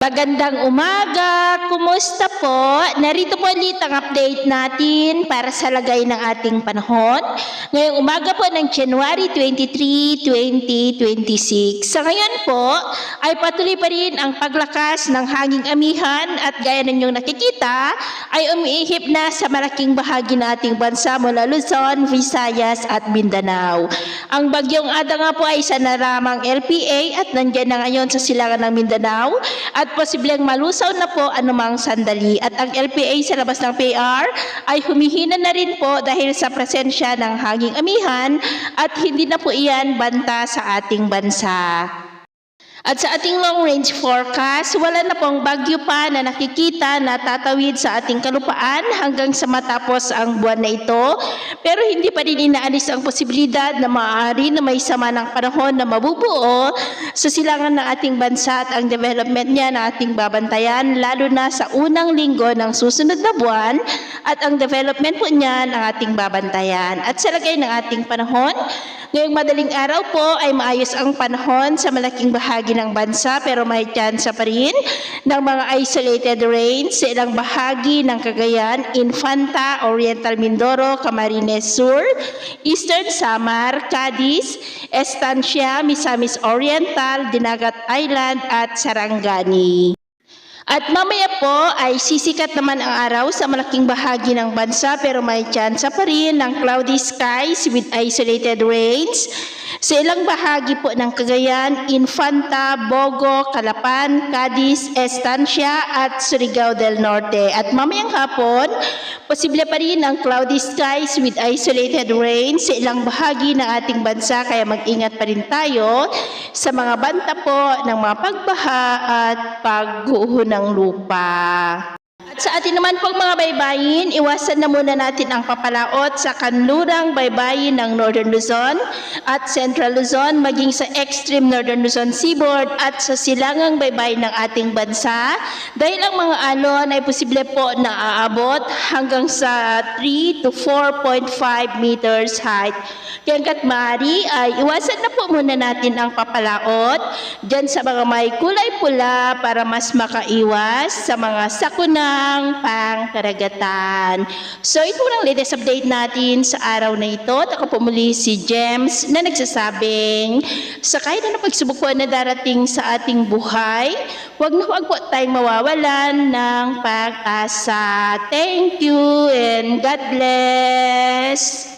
Magandang umaga! Kumusta po? Narito po ulit ang update natin para sa lagay ng ating panahon. Ngayong umaga po ng January 23, 2026. Sa ngayon po ay patuloy pa rin ang paglakas ng hanging amihan at gaya ninyong nakikita ay umiihip na sa malaking bahagi ng ating bansa mula Luzon, Visayas at Mindanao. Ang bagyong Ada nga po ay isa na lamang LPA at nandyan na ngayon sa silangan ng Mindanao at posibleng malusaw na po anumang sandali. At ang LPA sa labas ng PAR ay humihina na rin po dahil sa presensya ng hanging amihan at hindi na po iyan banta sa ating bansa. At sa ating long-range forecast, wala na pong bagyo pa na nakikita na tatawid sa ating kalupaan hanggang sa matapos ang buwan na ito. Pero hindi pa rin inaalis ang posibilidad na maaari na may sama ng panahon na mabubuo sa silangan ng ating bansa at ang development niya na ating babantayan, lalo na sa unang linggo ng susunod na buwan at ang development po niya ng ating babantayan. At sa lagay ng ating panahon, ngayong madaling araw po ay maayos ang panahon sa malaking bahagi ng bansa pero may tsansa pa rin ng mga isolated rains sa ilang bahagi ng Cagayan, Infanta, Oriental Mindoro, Camarines Sur, Eastern Samar, Cadiz, Estancia, Misamis Oriental, Dinagat Island at Sarangani. At mamaya po ay sisikat naman ang araw sa malaking bahagi ng bansa pero may tsansa pa rin ng cloudy skies with isolated rains sa ilang bahagi po ng Cagayan, Infanta, Bogo, Calapan, Cadiz, Estancia at Surigao del Norte. At mamayang hapon, posible pa rin ang cloudy skies with isolated rains sa ilang bahagi ng ating bansa kaya mag-ingat pa rin tayo sa mga banta po ng mga pagbaha at pagguho ng lupa. At sa atin naman pong mga baybayin, iwasan na muna natin ang papalaot sa kanlurang baybayin ng Northern Luzon at Central Luzon, maging sa extreme Northern Luzon seaboard at sa silangang baybayin ng ating bansa dahil ang mga alon ay posible po na aabot hanggang sa 3 to 4.5 meters height. Kaya hanggat maaari ay iwasan na po muna natin ang papalaot dyan sa mga may kulay pula para mas makaiwas sa mga sakuna pangkaragatan. So ito ang latest update natin sa araw na ito. At ako po muli si James na nagsasabing sa kahit na pagsubok po na darating sa ating buhay, huwag na huwag po tayong mawawalan ng pag-asa. Thank you and God bless.